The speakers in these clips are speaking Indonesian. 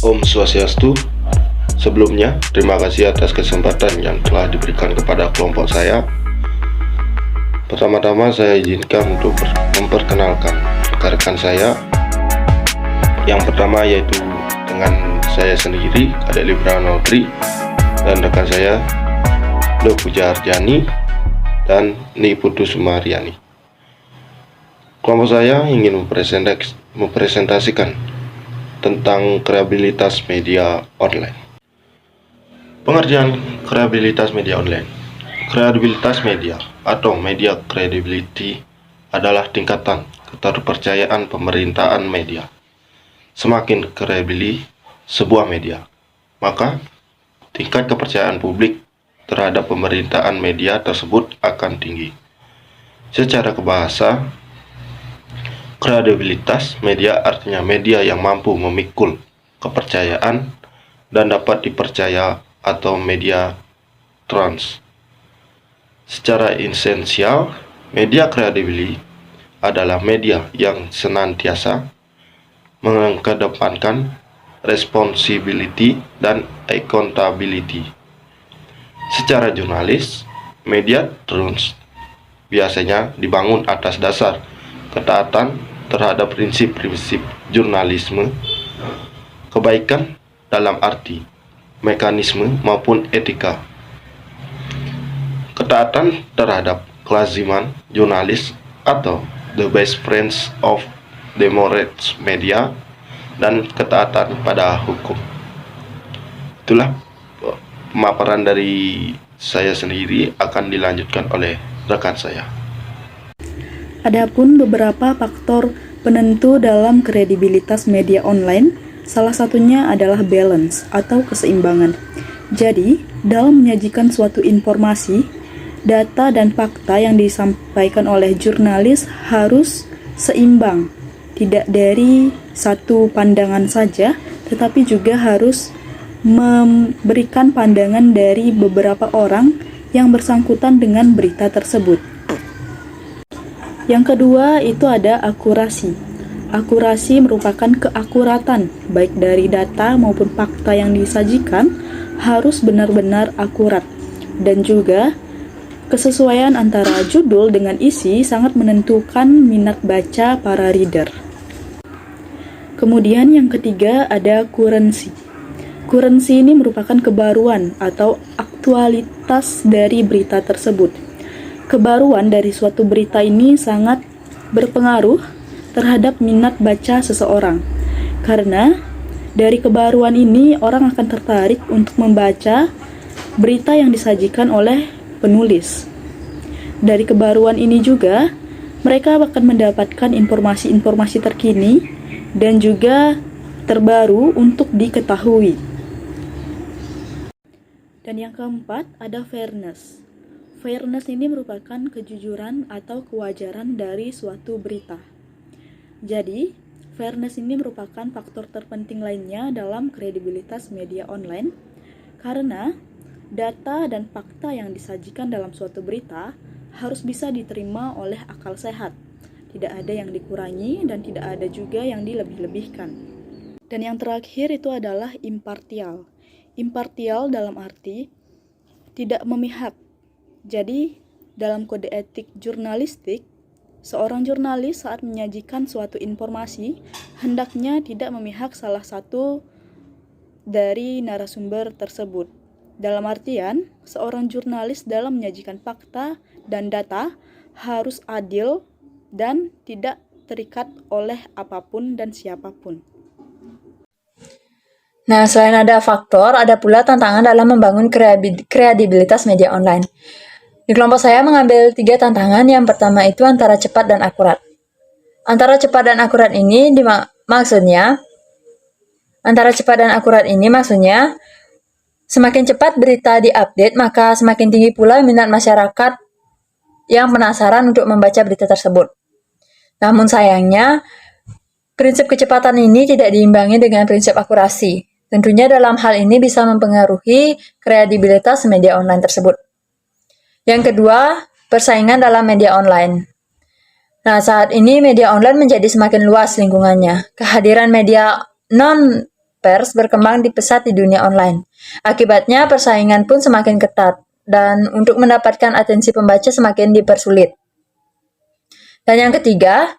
Om Swastiastu. Sebelumnya, terima kasih atas kesempatan yang telah diberikan kepada kelompok saya. Pertama-tama saya izinkan untuk memperkenalkan rekan-rekan saya. Yang pertama yaitu dengan saya sendiri, Kadek Libra Notri, dan rekan saya Do Puja Arjani dan Ni Putu Sumariani. Kelompok saya ingin mempresentasikan tentang kreativitas media online. Pengertian kreativitas media online. Kreativitas media atau media credibility adalah tingkatan keterpercayaan pemerintahan media. Semakin kredibel sebuah media, maka tingkat kepercayaan publik terhadap pemerintahan media tersebut akan tinggi. Secara kebahasa, kredibilitas media artinya media yang mampu memikul kepercayaan dan dapat dipercaya atau media trans. Secara esensial, media kredibel adalah media yang senantiasa mengedepankan responsibility dan accountability. Secara jurnalis, media trans biasanya dibangun atas dasar ketaatan terhadap prinsip-prinsip jurnalisme, kebaikan dalam arti mekanisme maupun etika, ketaatan terhadap kelaziman jurnalis atau the best friends of democratic media, dan ketaatan pada hukum. Itulah pemaparan dari saya sendiri, akan dilanjutkan oleh rekan saya. Adapun beberapa faktor penentu dalam kredibilitas media online, salah satunya adalah balance atau keseimbangan. Jadi, dalam menyajikan suatu informasi, data dan fakta yang disampaikan oleh jurnalis harus seimbang, tidak dari satu pandangan saja, tetapi juga harus memberikan pandangan dari beberapa orang yang bersangkutan dengan berita tersebut. Yang kedua itu ada akurasi. Akurasi merupakan keakuratan, baik dari data maupun fakta yang disajikan harus benar-benar akurat. Dan juga kesesuaian antara judul dengan isi sangat menentukan minat baca para reader. Kemudian yang ketiga ada currency. Currency ini merupakan kebaruan atau aktualitas dari berita tersebut. Kebaruan dari suatu berita ini sangat berpengaruh terhadap minat baca seseorang. Karena dari kebaruan ini orang akan tertarik untuk membaca berita yang disajikan oleh penulis. Dari kebaruan ini juga mereka akan mendapatkan informasi-informasi terkini dan juga terbaru untuk diketahui. Dan yang keempat ada fairness. Fairness ini merupakan kejujuran atau kewajaran dari suatu berita. Jadi, fairness ini merupakan faktor terpenting lainnya dalam kredibilitas media online, karena data dan fakta yang disajikan dalam suatu berita harus bisa diterima oleh akal sehat. Tidak ada yang dikurangi dan tidak ada juga yang dilebih-lebihkan. Dan yang terakhir itu adalah impartial. Impartial dalam arti tidak memihak. Jadi, dalam kode etik jurnalistik, seorang jurnalis saat menyajikan suatu informasi, hendaknya tidak memihak salah satu dari narasumber tersebut. Dalam artian, seorang jurnalis dalam menyajikan fakta dan data harus adil dan tidak terikat oleh apapun dan siapapun. Nah, selain ada faktor, ada pula tantangan dalam membangun kredibilitas media online. Di kelompok saya mengambil 3 tantangan. Yang pertama itu antara cepat dan akurat. Antara cepat dan akurat ini maksudnya semakin cepat berita diupdate, maka semakin tinggi pula minat masyarakat yang penasaran untuk membaca berita tersebut. Namun sayangnya, prinsip kecepatan ini tidak diimbangi dengan prinsip akurasi. Tentunya dalam hal ini bisa mempengaruhi kredibilitas media online tersebut. Yang kedua, persaingan dalam media online. Nah, saat ini media online menjadi semakin luas lingkungannya. Kehadiran media non pers berkembang di pesat di dunia online. Akibatnya persaingan pun semakin ketat dan untuk mendapatkan atensi pembaca semakin dipersulit. Dan yang ketiga,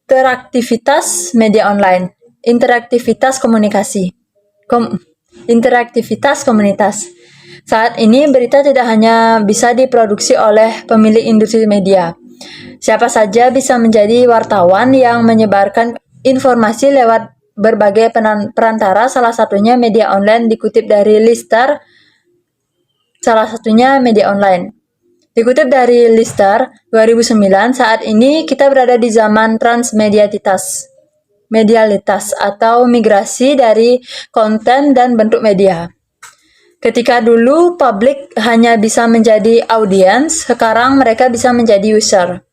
interaktivitas media online, interaktivitas komunikasi, interaktivitas komunitas. Saat ini berita tidak hanya bisa diproduksi oleh pemilik industri media. Siapa saja bisa menjadi wartawan yang menyebarkan informasi lewat berbagai perantara, salah satunya media online. Dikutip dari Lister, Dikutip dari Lister 2009, saat ini kita berada di zaman transmedialitas atau migrasi dari konten dan bentuk media. Ketika dulu publik hanya bisa menjadi audiens, sekarang mereka bisa menjadi user.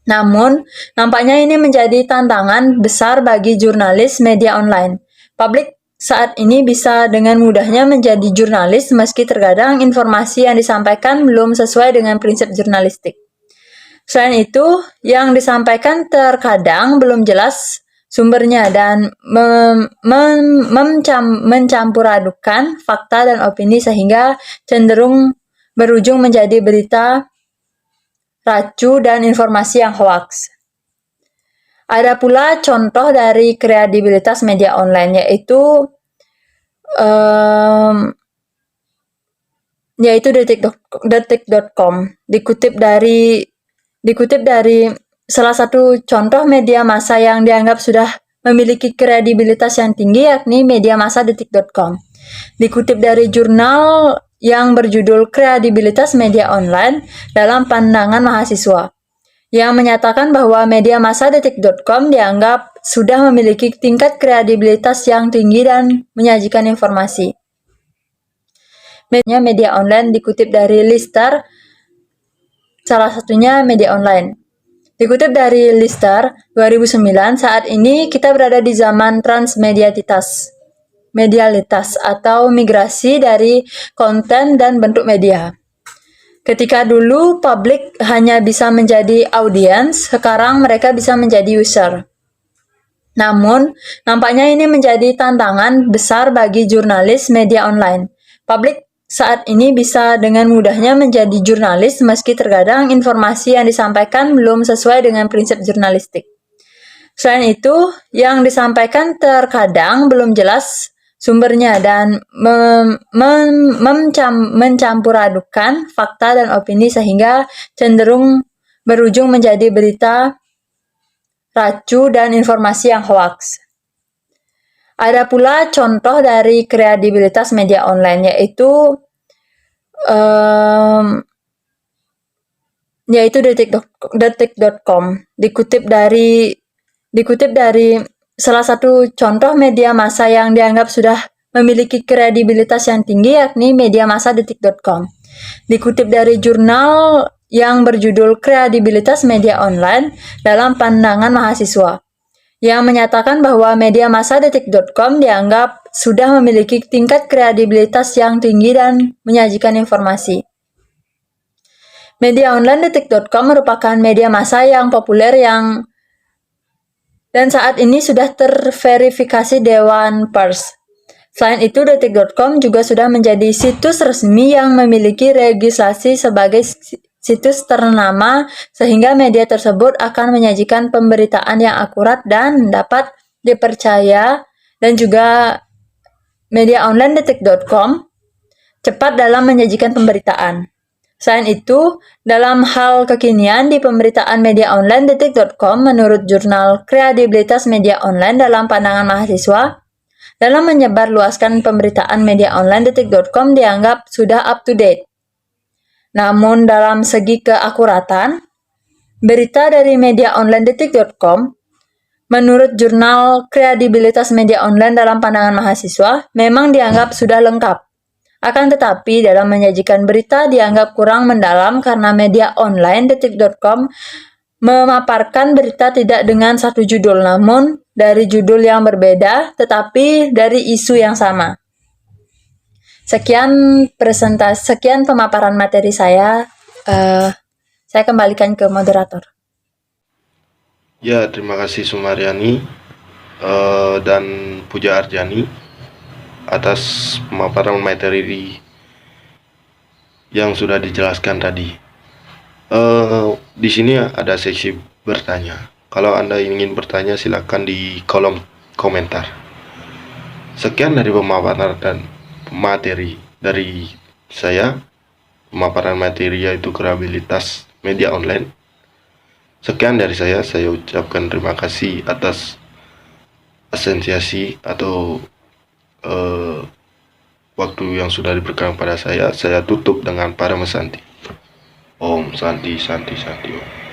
Namun, nampaknya ini menjadi tantangan besar bagi jurnalis media online. Publik saat ini bisa dengan mudahnya menjadi jurnalis meski terkadang informasi yang disampaikan belum sesuai dengan prinsip jurnalistik. Selain itu, yang disampaikan terkadang belum jelas sumbernya dan mencampur-adukan fakta dan opini sehingga cenderung berujung menjadi berita racu dan informasi yang hoaks. Ada pula contoh dari kredibilitas media online, yaitu detik.com. Dikutip dari salah satu contoh media massa yang dianggap sudah memiliki kredibilitas yang tinggi, yakni media massa detik.com. Dikutip dari jurnal yang berjudul Kredibilitas Media Online dalam Pandangan Mahasiswa, yang menyatakan bahwa media massa detik.com dianggap sudah memiliki tingkat kredibilitas yang tinggi dan menyajikan informasi. Media online dikutip dari Lister, salah satunya media online. Dikutip dari Lister 2009, saat ini kita berada di zaman transmedialitas atau migrasi dari konten dan bentuk media. Ketika dulu publik hanya bisa menjadi audiens, sekarang mereka bisa menjadi user. Namun, nampaknya ini menjadi tantangan besar bagi jurnalis media online. Publik saat ini bisa dengan mudahnya menjadi jurnalis meski terkadang informasi yang disampaikan belum sesuai dengan prinsip jurnalistik. Selain itu, yang disampaikan terkadang belum jelas sumbernya dan mencampur-adukan fakta dan opini sehingga cenderung berujung menjadi berita racu dan informasi yang hoaks. Ada pula contoh dari kredibilitas media online, yaitu detik.com. Dikutip dari salah satu contoh media massa yang dianggap sudah memiliki kredibilitas yang tinggi, yakni media massa detik.com. Dikutip dari jurnal yang berjudul Kredibilitas Media Online dalam Pandangan Mahasiswa, yang menyatakan bahwa media massa detik.com dianggap sudah memiliki tingkat kredibilitas yang tinggi dan menyajikan informasi. Media online detik.com merupakan media massa yang populer dan saat ini sudah terverifikasi Dewan Pers. Selain itu, detik.com juga sudah menjadi situs resmi yang memiliki registrasi sebagai situs ternama, sehingga media tersebut akan menyajikan pemberitaan yang akurat dan dapat dipercaya. Dan juga media online detik.com cepat dalam menyajikan pemberitaan. Selain itu, dalam hal kekinian di pemberitaan media online detik.com, menurut jurnal Kredibilitas Media Online dalam Pandangan Mahasiswa, dalam menyebarluaskan pemberitaan media online detik.com dianggap sudah up to date. Namun dalam segi keakuratan, berita dari media online detik.com, menurut jurnal Kredibilitas Media Online dalam Pandangan Mahasiswa, memang dianggap sudah lengkap. Akan tetapi, dalam menyajikan berita dianggap kurang mendalam karena media online detik.com memaparkan berita tidak dengan satu judul, namun dari judul yang berbeda tetapi dari isu yang sama. Sekian pemaparan materi saya. Saya kembalikan ke moderator. Ya, terima kasih Sumaryani. dan Puja Arjani atas pemaparan materi yang sudah dijelaskan tadi. Di sini ada seksi bertanya. Kalau Anda ingin bertanya, silakan di kolom komentar. Sekian dari pemaparan dan materi dari saya. Pemaparan materi yaitu kerabilitas media online. Sekian dari saya ucapkan terima kasih atas asistensi atau waktu yang sudah diberikan pada saya. Saya tutup dengan Parama Santi. Om Santi Santi Santi Om.